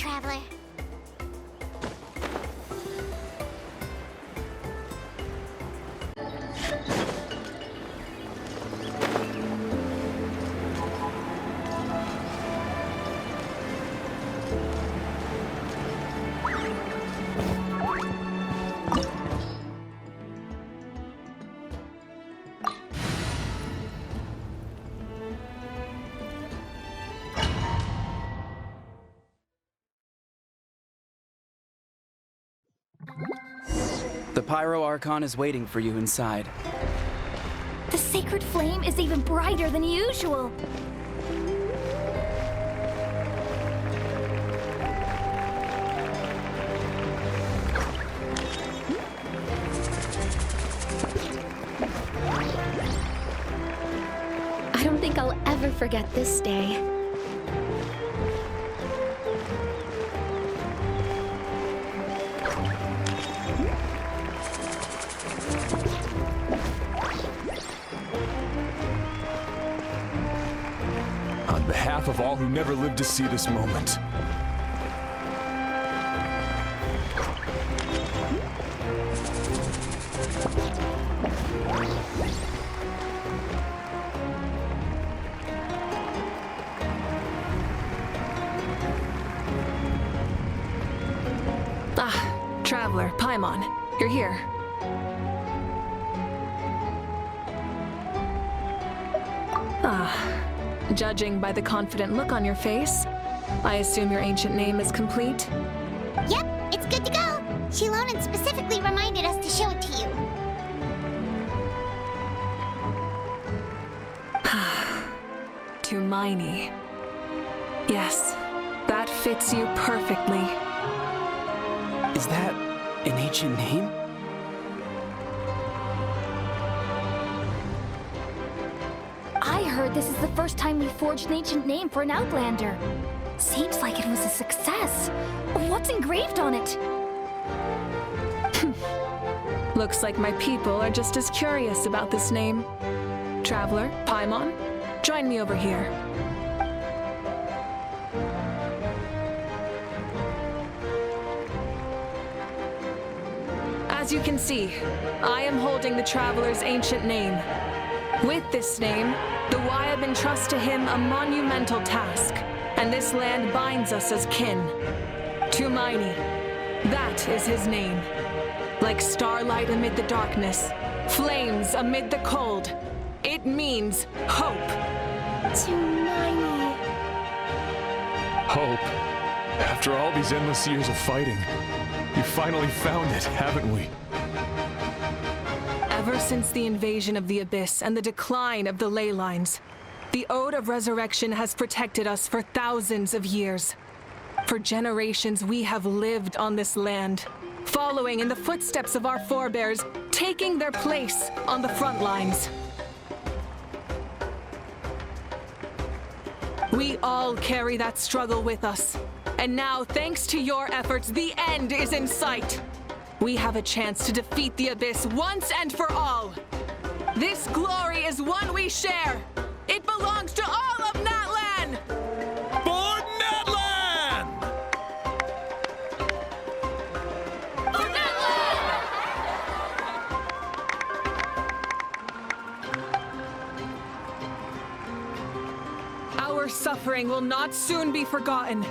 Traveler. The Pyro Archon is waiting for you inside. The sacred flame is even brighter than usual. I don't think I'll ever forget this day. On behalf of all who never lived to see this moment. Traveler, Paimon, you're here. Judging by the confident look on your face, I assume your ancient name is complete? Yep, it's good to go. Shilonen specifically reminded us to show it to you. Tumaini. Yes, that fits you perfectly. Is that an ancient name? I heard this is the first time we forged an ancient name for an Outlander. Seems like it was a success. What's engraved on it? Looks like my people are just as curious about this name. Traveler, Paimon, join me over here. As you can see, I am holding the Traveler's ancient name. With this name, the Wyab entrust to him a monumental task, and this land binds us as kin. Tumaini, that is his name. Like starlight amid the darkness, flames amid the cold, it means hope. Tumaini. Hope. After all these endless years of fighting, we finally found it, haven't we? Ever since the invasion of the Abyss and the decline of the ley lines, the Ode of Resurrection has protected us for thousands of years. For generations, we have lived on this land, following in the footsteps of our forebears, taking their place on the front lines. We all carry that struggle with us. And now, thanks to your efforts, the end is in sight. We have a chance to defeat the Abyss once and for all. This glory is one we share. It belongs to all of Natlan! For Natlan! For Natlan! Our suffering will not soon be forgotten.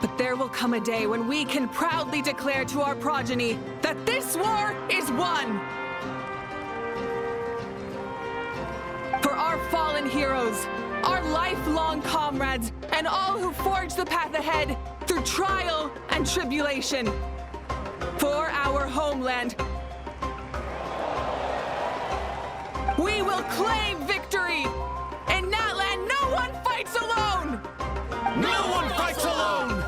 But there will come a day when we can proudly declare to our progeny that this war is won! For our fallen heroes, our lifelong comrades, and all who forge the path ahead through trial and tribulation. For our homeland, we will claim victory! In Natlan, no one fights alone! No one fights alone!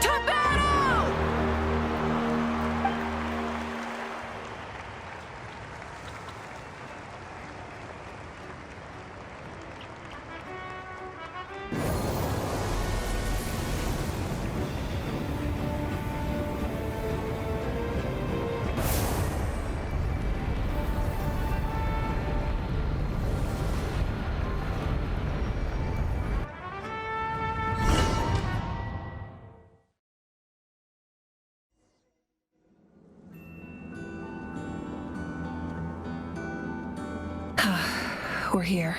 To battle! we're here.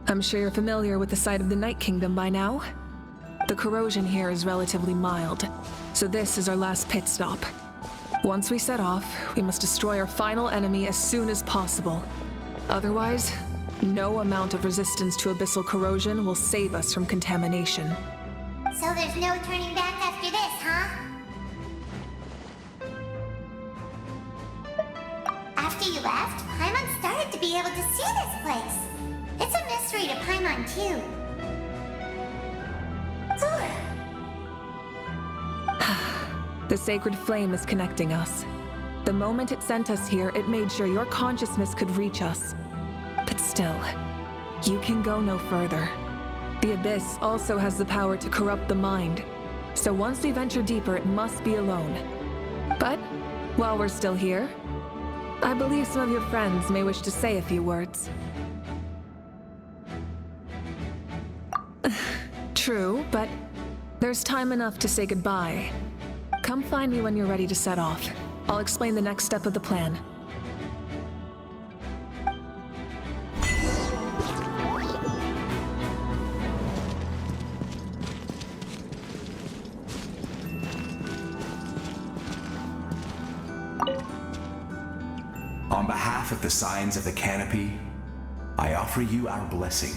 I'm sure you're familiar with the site of the Night Kingdom by now. The corrosion here is relatively mild, so this is our last pit stop. Once we set off, we must destroy our final enemy as soon as possible. Otherwise, no amount of resistance to abyssal corrosion will save us from contamination. So there's no turning back after this, huh? After you left, Paimon started to be able to see this place. It's a mystery to Paimon, too. The sacred flame is connecting us. The moment it sent us here, it made sure your consciousness could reach us. But still, you can go no further. The Abyss also has the power to corrupt the mind, so once we venture deeper, it must be alone. But, while we're still here, I believe some of your friends may wish to say a few words. True, but there's time enough to say goodbye. Come find me when you're ready to set off. I'll explain the next step of the plan. On behalf of the Signs of the Canopy, I offer you our blessing.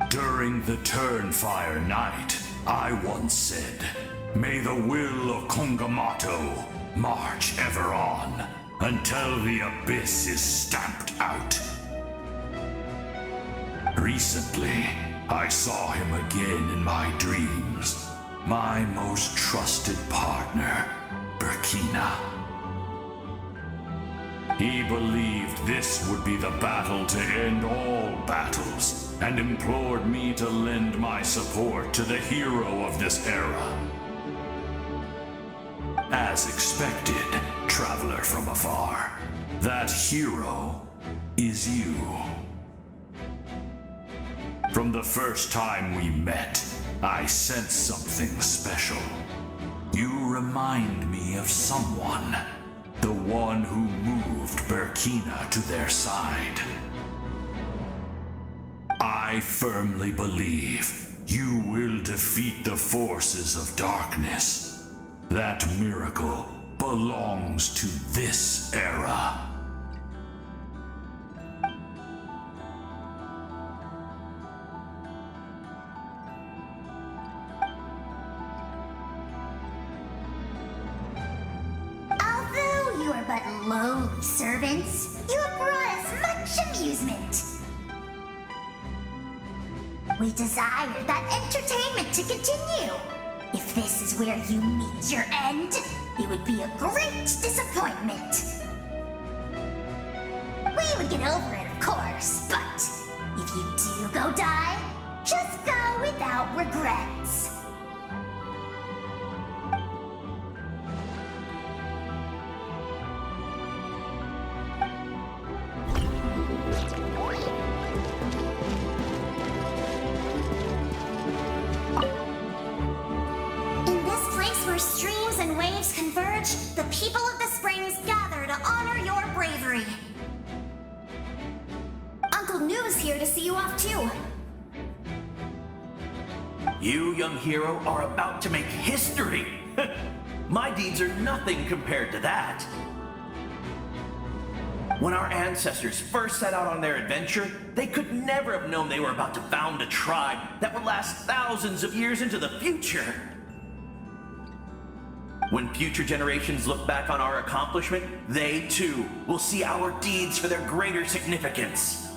During the Turnfire Night, I once said, "May the will of Kongamato march ever on, until the Abyss is stamped out." Recently, I saw him again in my dreams. My most trusted partner, Burkina. He believed this would be the battle to end all battles, and implored me to lend my support to the hero of this era. As expected, traveler from afar, that hero is you. From the first time we met, I sensed something special. You remind me of someone, the one who moved Burkina to their side. I firmly believe you will defeat the forces of darkness. That miracle belongs to this era. Although you are but lowly servants, you have brought us much amusement. We desire that entertainment to continue. If this is where you meet your end, it would be a great disappointment. We would get over it, of course, but if you do go die, just go without regrets. Streams and waves converge, the people of the springs gather to honor your bravery. Uncle Noo's here to see you off too. You, young hero, are about to make history. My deeds are nothing compared to that. When our ancestors first set out on their adventure, they could never have known they were about to found a tribe that would last thousands of years into the future. When future generations look back on our accomplishment, they too will see our deeds for their greater significance.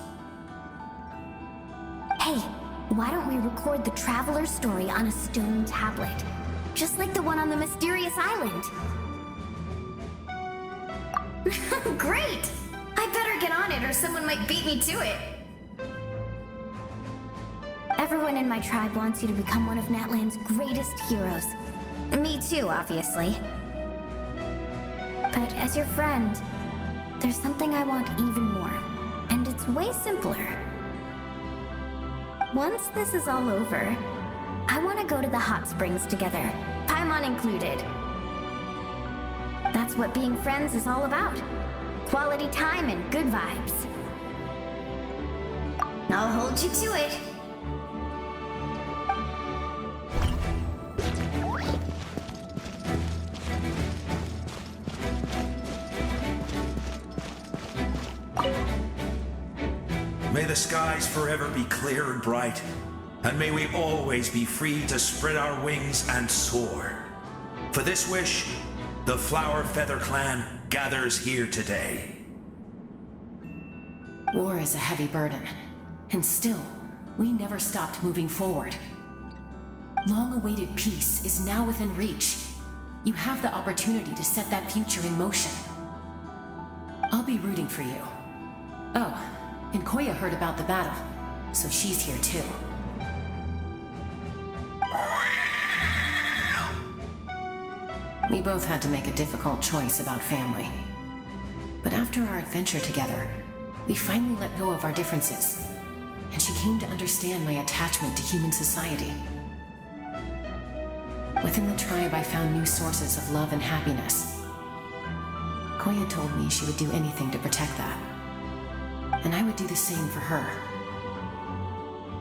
Hey, why don't we record the traveler's story on a stone tablet? Just like the one on the mysterious island. Great! I better get on it or someone might beat me to it. Everyone in my tribe wants you to become one of Natlan's greatest heroes. Me too, obviously. But as your friend, there's something I want even more. And it's way simpler. Once this is all over, I want to go to the hot springs together, Paimon included. That's what being friends is all about. Quality time and good vibes. I'll hold you to it. May the skies forever be clear and bright, and may we always be free to spread our wings and soar. For this wish, the Flower Feather Clan gathers here today. War is a heavy burden, and still, we never stopped moving forward. Long-awaited peace is now within reach. You have the opportunity to set that future in motion. I'll be rooting for you. Oh, and Koya heard about the battle, so she's here too. We both had to make a difficult choice about family. But after our adventure together, we finally let go of our differences, and she came to understand my attachment to human society. Within the tribe, I found new sources of love and happiness. Koya told me she would do anything to protect that. And I would do the same for her.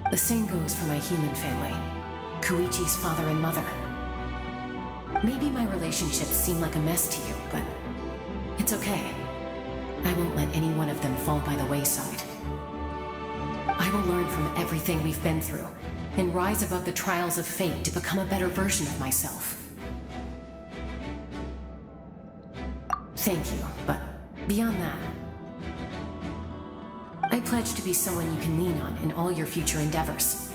The same goes for my human family, Koichi's father and mother. Maybe my relationships seem like a mess to you, but it's okay. I won't let any one of them fall by the wayside. I will learn from everything we've been through and rise above the trials of fate to become a better version of myself. Thank you, but beyond that, I pledge to be someone you can lean on in all your future endeavors.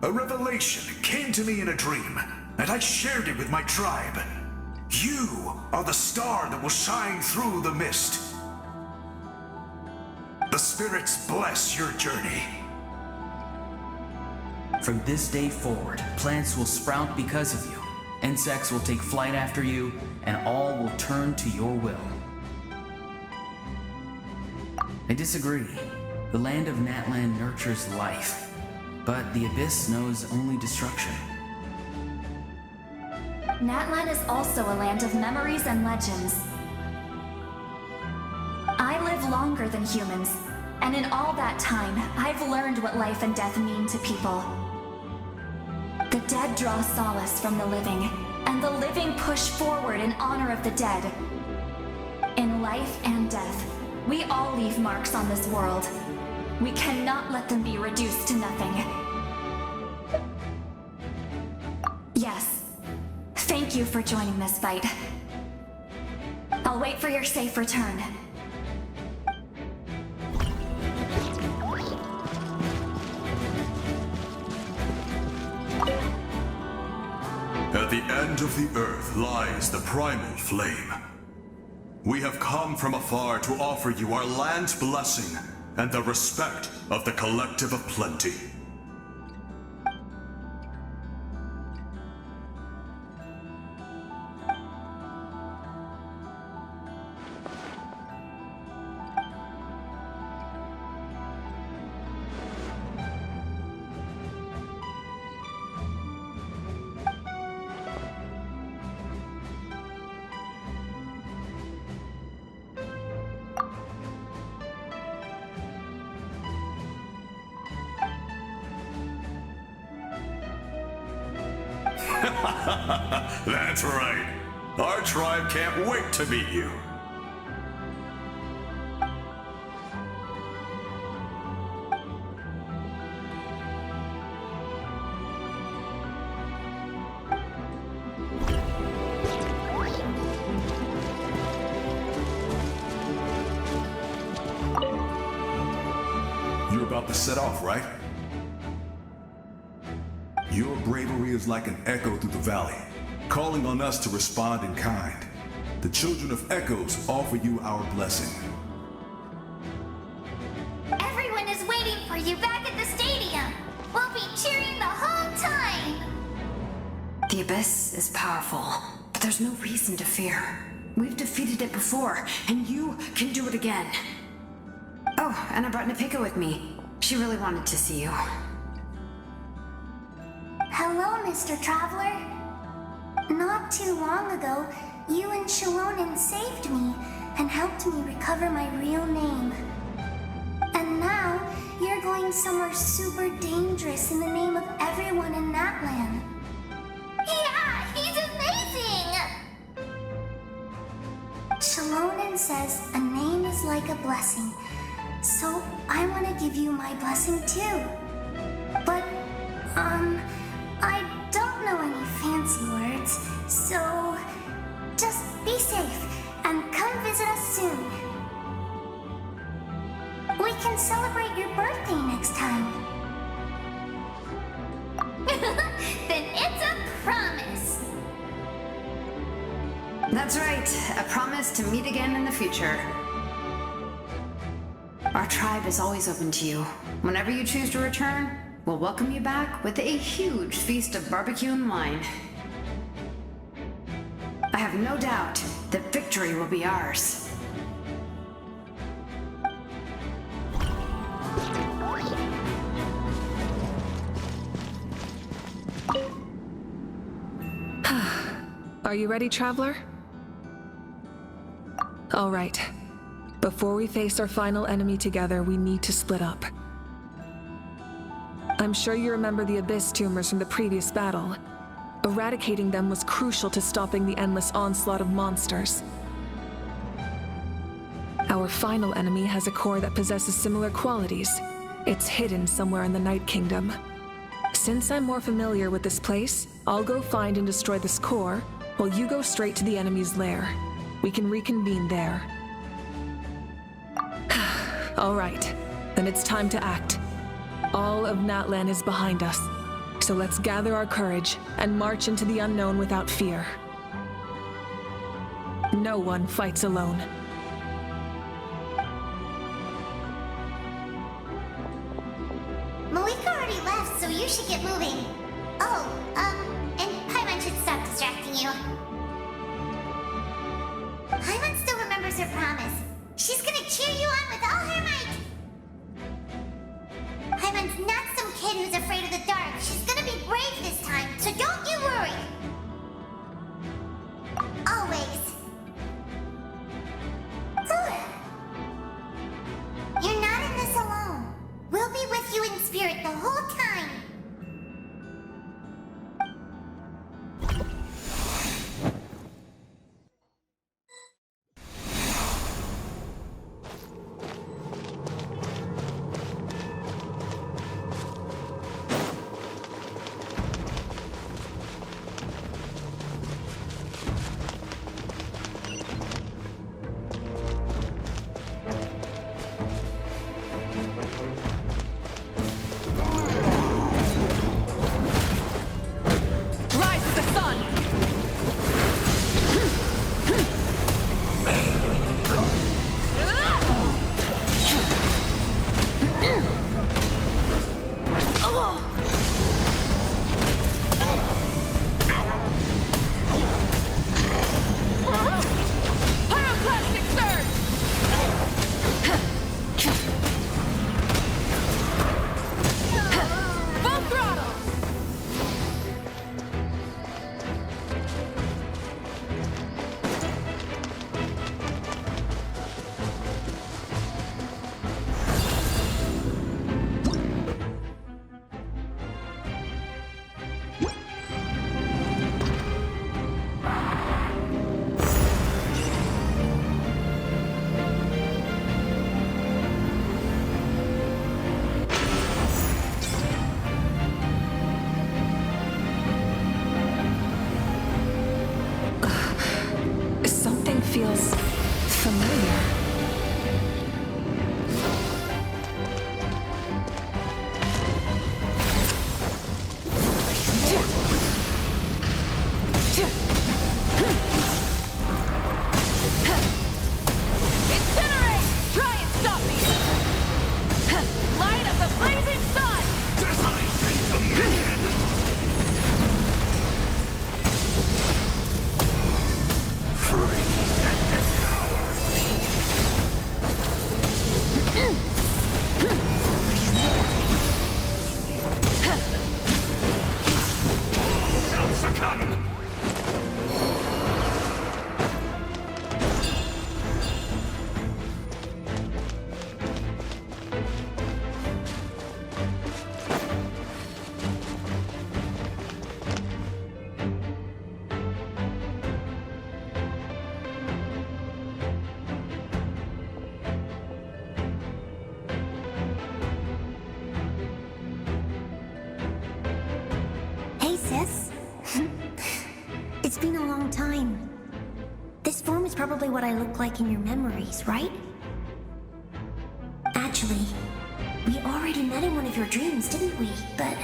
A revelation came to me in a dream, and I shared it with my tribe. You are the star that will shine through the mist. The spirits bless your journey. From this day forward, plants will sprout because of you. Insects will take flight after you, and all will turn to your will. I disagree. The land of Natlan nurtures life, but the Abyss knows only destruction. Natlan is also a land of memories and legends. I live longer than humans, and in all that time, I've learned what life and death mean to people. The dead draw solace from the living, and the living push forward in honor of the dead. In life and death, we all leave marks on this world. We cannot let them be reduced to nothing. Yes. Thank you for joining this fight. I'll wait for your safe return. At the end of the earth lies the primal flame. We have come from afar to offer you our land's blessing and the respect of the Collective of Plenty. That's right. Our tribe can't wait to meet you. You're about to set off, right? Your bravery is like an echo through the valley, calling on us to respond in kind. The Children of Echoes offer you our blessing. Everyone is waiting for you back at the stadium. We'll be cheering the whole time. The Abyss is powerful, but there's no reason to fear. We've defeated it before, and you can do it again. Oh, and I brought Nepika with me. She really wanted to see you. Hello, Mr. Traveler. Not too long ago, you and Shalonen saved me and helped me recover my real name. And now, you're going somewhere super dangerous in the name of everyone in that land. Yeah, he's amazing! Shalonen says a name is like a blessing, so I want to give you my blessing too. But, I don't know any fancy words, so just be safe and come visit us soon. We can celebrate your birthday next time. Then it's a promise. That's right, a promise to meet again in the future. Our tribe is always open to you. Whenever you choose to return, we'll welcome you back with a huge feast of barbecue and wine. I have no doubt that victory will be ours. Are you ready, Traveler? All right. Before we face our final enemy together, we need to split up. I'm sure you remember the Abyss tumors from the previous battle. Eradicating them was crucial to stopping the endless onslaught of monsters. Our final enemy has a core that possesses similar qualities. It's hidden somewhere in the Night Kingdom. Since I'm more familiar with this place, I'll go find and destroy this core, while you go straight to the enemy's lair. We can reconvene there. All right, then it's time to act. All of Natlan is behind us, so let's gather our courage and march into the unknown without fear. No one fights alone. Malika already left, so you should get moving. Oh, and Paimon should stop distracting you. Paimon still remembers her promise. She's gonna cheer you on with all her might. Paimon's not some kid who's afraid of the dark. She's gonna be brave this time, so don't you worry. Always. You're not in this alone. We'll be with you in spirit the whole time. probably what I look like in your memories, right? Actually, we already met in one of your dreams, didn't we? But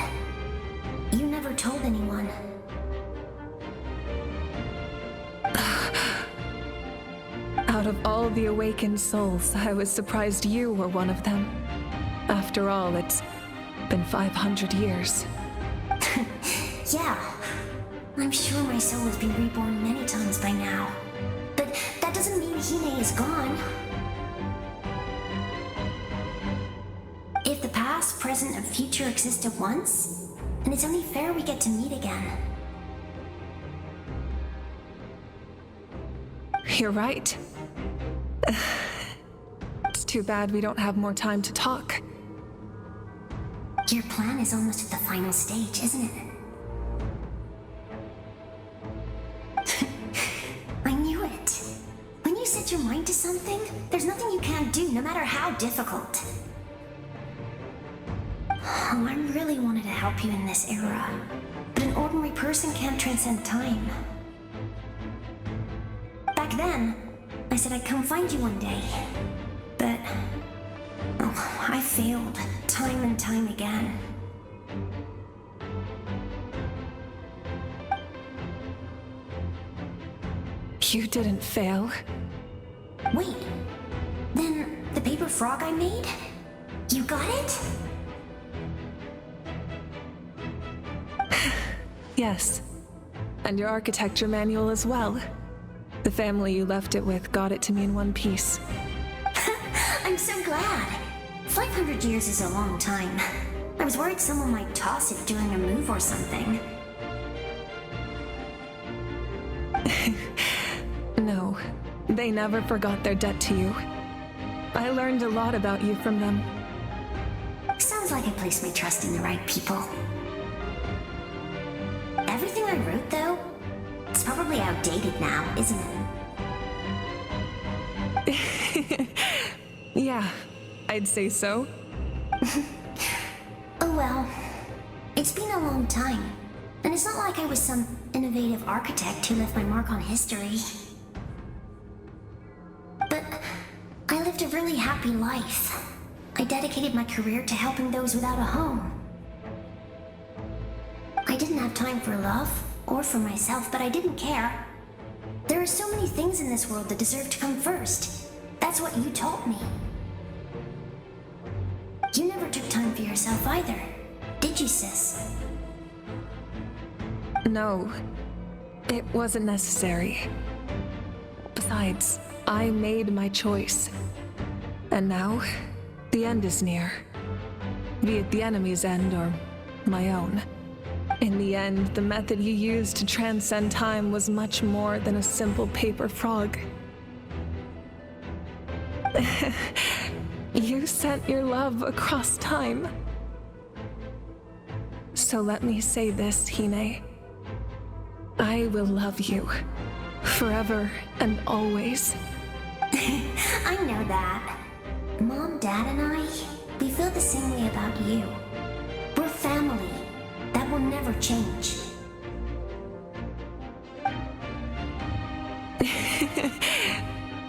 you never told anyone. Out of all the awakened souls, I was surprised you were one of them. After all, it's been 500 years. Yeah, I'm sure my soul has been reborn many times by now. But that doesn't mean Hine is gone. If the past, present, and future exist at once, then it's only fair we get to meet again. You're right. It's too bad we don't have more time to talk. Your plan is almost at the final stage, isn't it? I knew it. When you set your mind to something, there's nothing you can't do, no matter how difficult. Oh, I really wanted to help you in this era, but an ordinary person can't transcend time. Back then, I said I'd come find you one day, but I failed time and time again. You didn't fail. Wait, then the paper frog I made? You got it? Yes. And your architecture manual as well. The family you left it with got it to me in one piece. I'm so glad. 500 years is a long time. I was worried someone might toss it during a move or something. No, they never forgot their debt to you. I learned a lot about you from them. Sounds like I placed my trust in the right people. Everything I wrote, though, it's probably outdated now, isn't it? Yeah, I'd say so. Oh well, it's been a long time, and it's not like I was some innovative architect who left my mark on history. But I lived a really happy life. I dedicated my career to helping those without a home. I didn't have time for love, or for myself, but I didn't care. There are so many things in this world that deserve to come first. That's what you taught me. You never took time for yourself either, did you, sis? No, it wasn't necessary. Besides, I made my choice. And now, the end is near. Be it the enemy's end or my own. In the end, the method you used to transcend time was much more than a simple paper frog. You sent your love across time. So let me say this, Hine. I will love you. Forever and always. I know that. Mom, Dad, and I, we feel the same way about you. We're family. That will never change.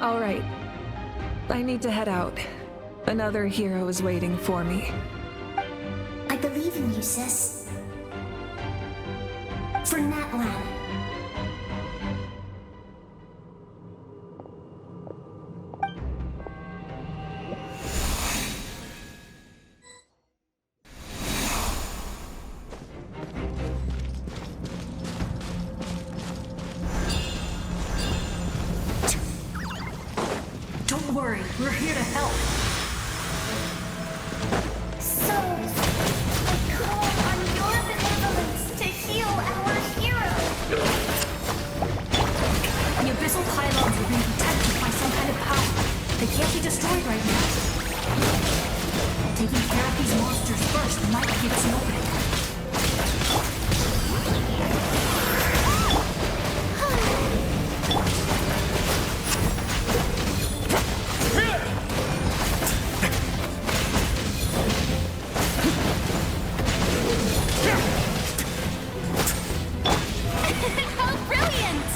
All right. I need to head out. Another hero is waiting for me. I believe in you, sis. For Natlan. Don't worry, we're here to help. So, I call on your benevolence to heal our hero. The abyssal pylons are being protected by some kind of power. They can't be destroyed right now. Taking care of these monsters first might give us an opening. How brilliant!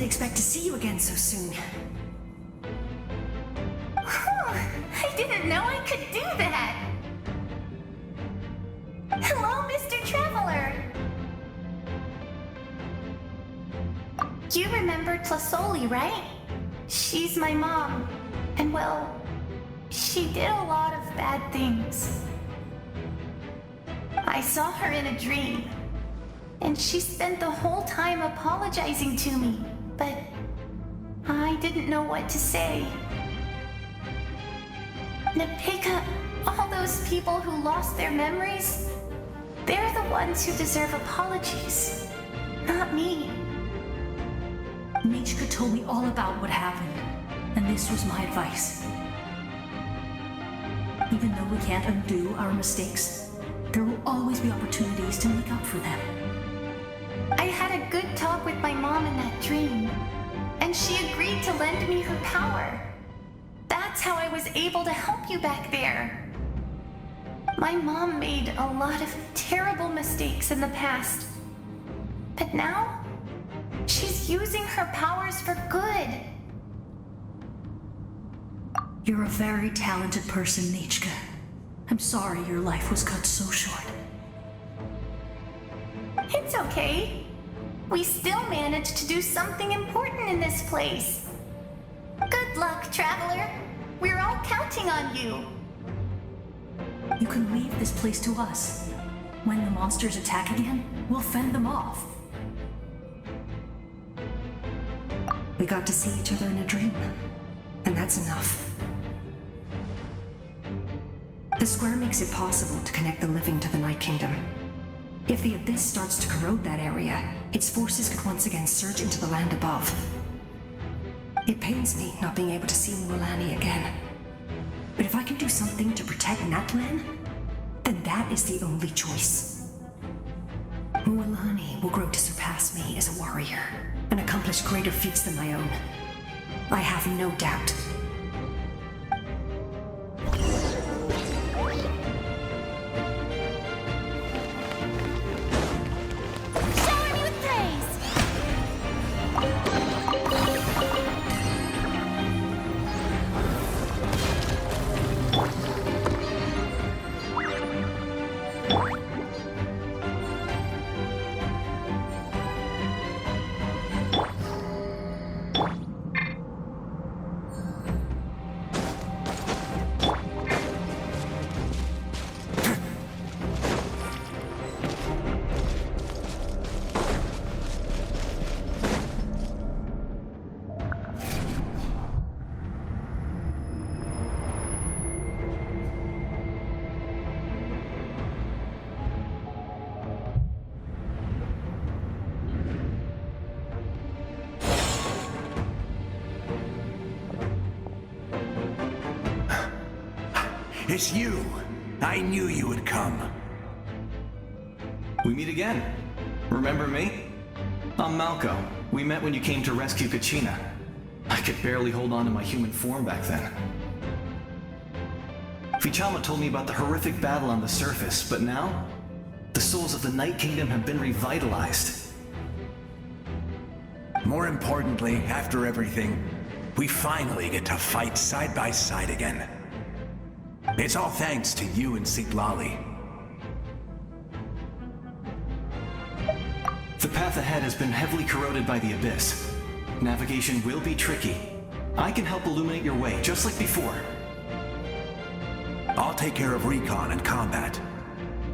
expect to see you again so soon. I didn't know I could do that. Hello, Mr. Traveler. You remember Tlasoli, right? She's my mom. And well, she did a lot of bad things. I saw her in a dream, and she spent the whole time apologizing to me, but I didn't know what to say. Nepika, all those people who lost their memories, they're the ones who deserve apologies, not me. Michka told me all about what happened, and this was my advice. Even though we can't undo our mistakes, there will always be opportunities to make up for them. I had a good talk with my mom in that dream, and she agreed to lend me her power. That's how I was able to help you back there. My mom made a lot of terrible mistakes in the past, but now she's using her powers for good. You're a very talented person, Nichka. I'm sorry your life was cut so short. It's okay. We still managed to do something important in this place. Good luck, Traveler. We're all counting on you. You can leave this place to us. When the monsters attack again, we'll fend them off. We got to see each other in a dream, and that's enough. The square makes it possible to connect the living to the Night Kingdom. If the Abyss starts to corrode that area, its forces could once again surge into the land above. It pains me not being able to see Mualani again. But if I can do something to protect Natlan, then that is the only choice. Mualani will grow to surpass me as a warrior and accomplish greater feats than my own. I have no doubt. Shower me with praise! It's you. I knew you would come. We meet again. Remember me? I'm Malco. We met when you came to rescue Kachina. I could barely hold on to my human form back then. Fichama told me about the horrific battle on the surface, but now, the souls of the Night Kingdom have been revitalized. More importantly, after everything, we finally get to fight side by side again. It's all thanks to you and Siglali. The path ahead has been heavily corroded by the Abyss. Navigation will be tricky. I can help illuminate your way, just like before. I'll take care of recon and combat.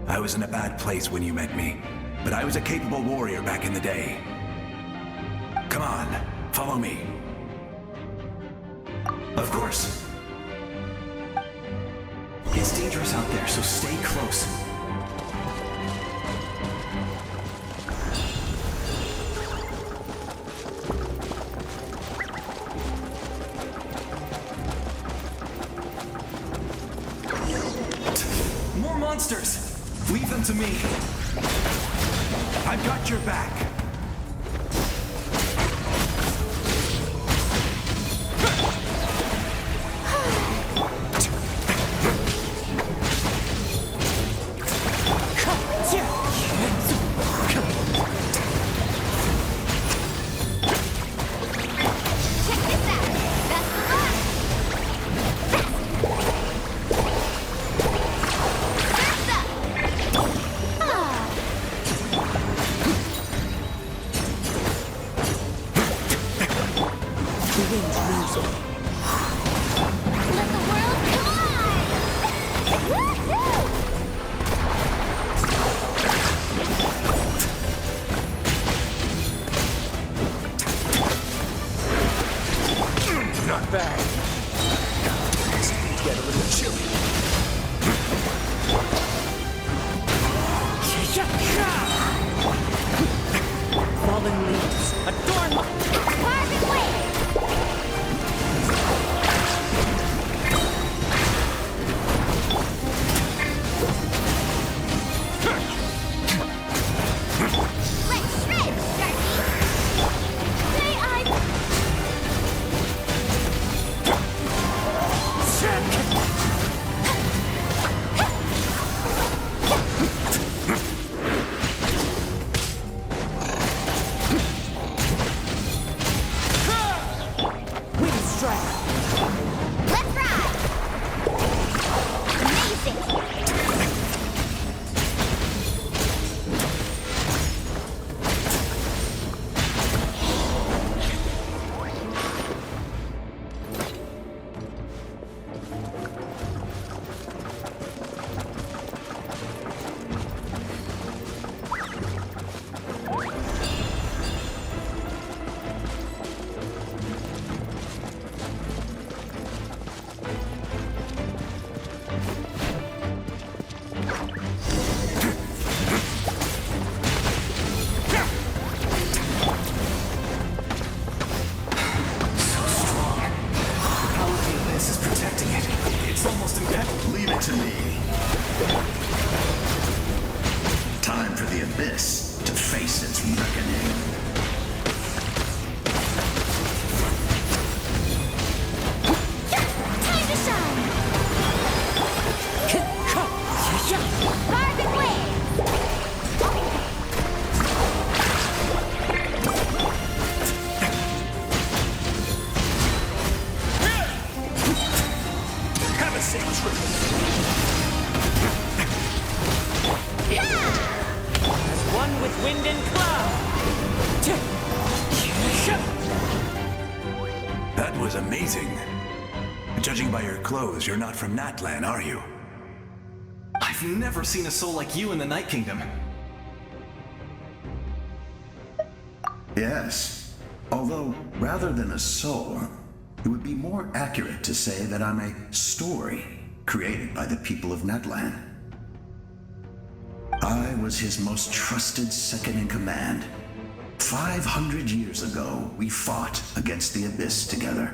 I was in a bad place when you met me, but I was a capable warrior back in the day. Come on, follow me. Of course. It's dangerous out there, so stay close. More monsters! Leave them to me. I've got your back. Let the world collide! Woohoo! Not bad. It's going to get a little chilly. Fallen leaves, adorn my... Carbon wave! Let's shred, Sharky! Say let's ride! Amazing! Leave it to me. Time for the Abyss to face its reckoning. Time to shine! Carbon wave! Have a safe trip. As one with wind and cloud. That was amazing. Judging by your clothes, you're not from Natlan, are you? I've never seen a soul like you in the Night Kingdom. Yes. Although, rather than a soul, it would be more accurate to say that I'm a story created by the people of Natlan. I was his most trusted second-in-command. 500 years ago, we fought against the Abyss together,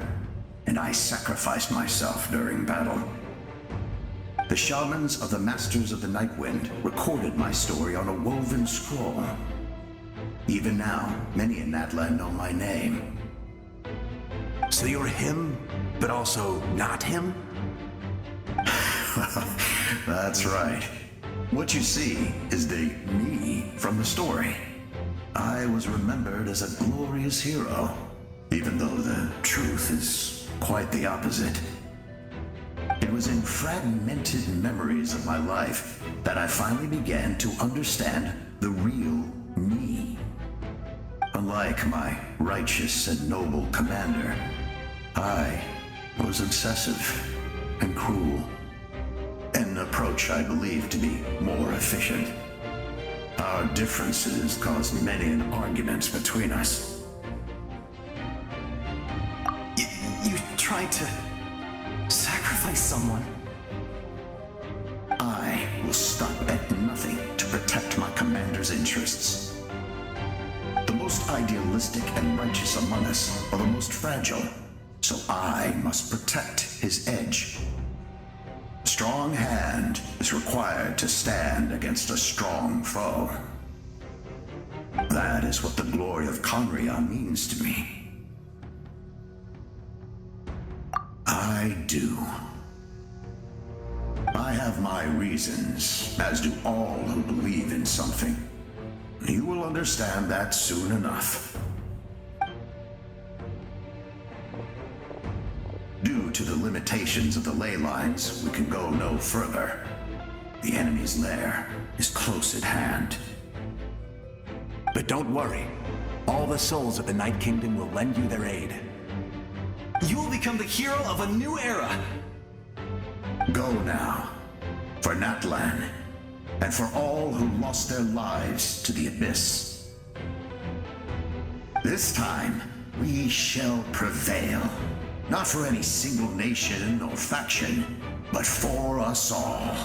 and I sacrificed myself during battle. The shamans of the Masters of the Nightwind recorded my story on a woven scroll. Even now, many in Natlan know my name. So you're him, but also not him? That's right. What you see is the me from the story. I was remembered as a glorious hero, even though the truth is quite the opposite. It was in fragmented memories of my life that I finally began to understand the real me. Unlike my righteous and noble commander, I was obsessive and cruel. An approach I believe to be more efficient. Our differences caused many an arguments between us. You tried to sacrifice someone. I will stop at nothing to protect my commander's interests. The most idealistic and righteous among us are the most fragile, so I must protect his edge. A strong hand is required to stand against a strong foe. That is what the glory of Conria means to me. I do. I have my reasons, as do all who believe in something. You will understand that soon enough. Due to the limitations of the ley lines, we can go no further. The enemy's lair is close at hand. But don't worry. All the souls of the Night Kingdom will lend you their aid. You will become the hero of a new era. Go now, for Natlan, and for all who lost their lives to the Abyss. This time, we shall prevail. Not for any single nation or faction, but for us all.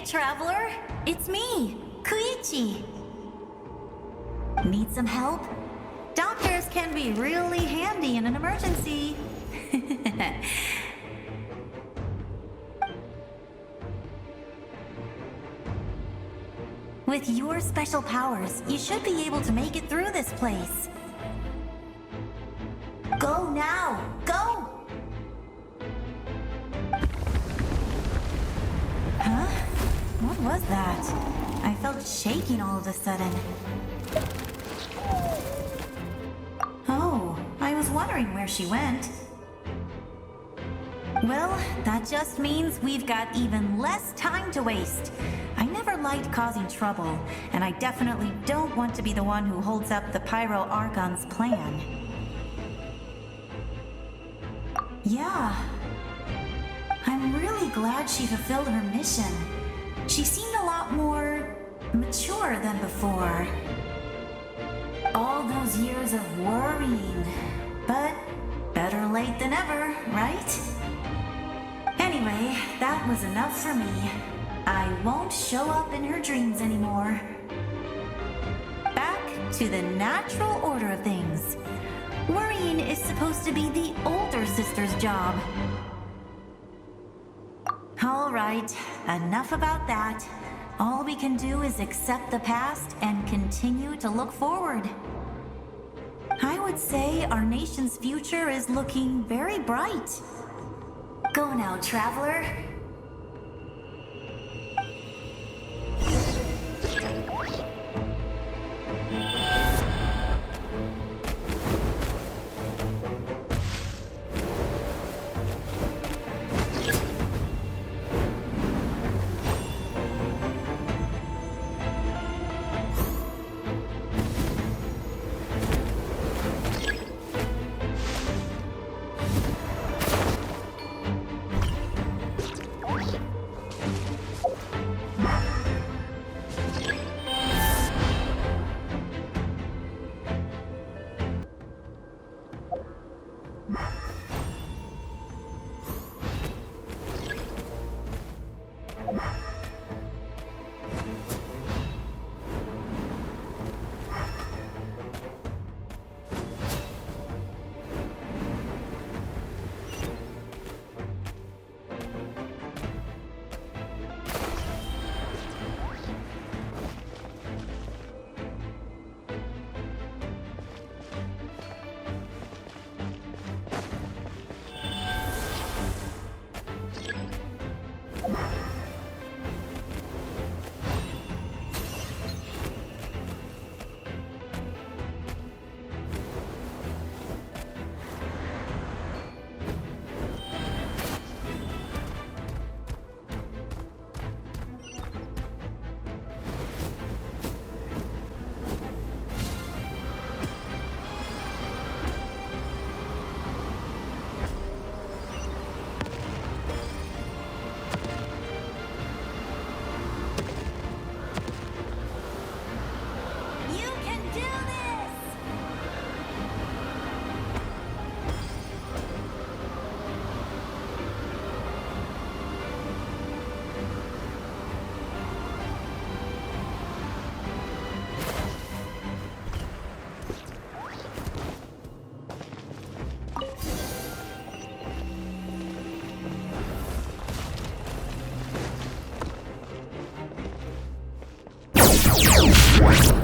Traveler, it's me, Koichi. Need some help? Doctors can be really handy in an emergency. With your special powers, you should be able to make it through this place. Go now! Go! Huh? What was that? I felt shaking all of a sudden. Oh, I was wondering where she went. Well, that just means we've got even less time to waste. I never liked causing trouble, and I definitely don't want to be the one who holds up the Pyro Archon's plan. Yeah. I'm really glad she fulfilled her mission. She seemed a lot more mature than before. All those years of worrying, but better late than ever, right? Anyway, that was enough for me. I won't show up in her dreams anymore. Back to the natural order of things. Worrying is supposed to be the older sister's job. All right, enough about that. All we can do is accept the past and continue to look forward. I would say our nation's future is looking very bright. Go now, traveler. Bye.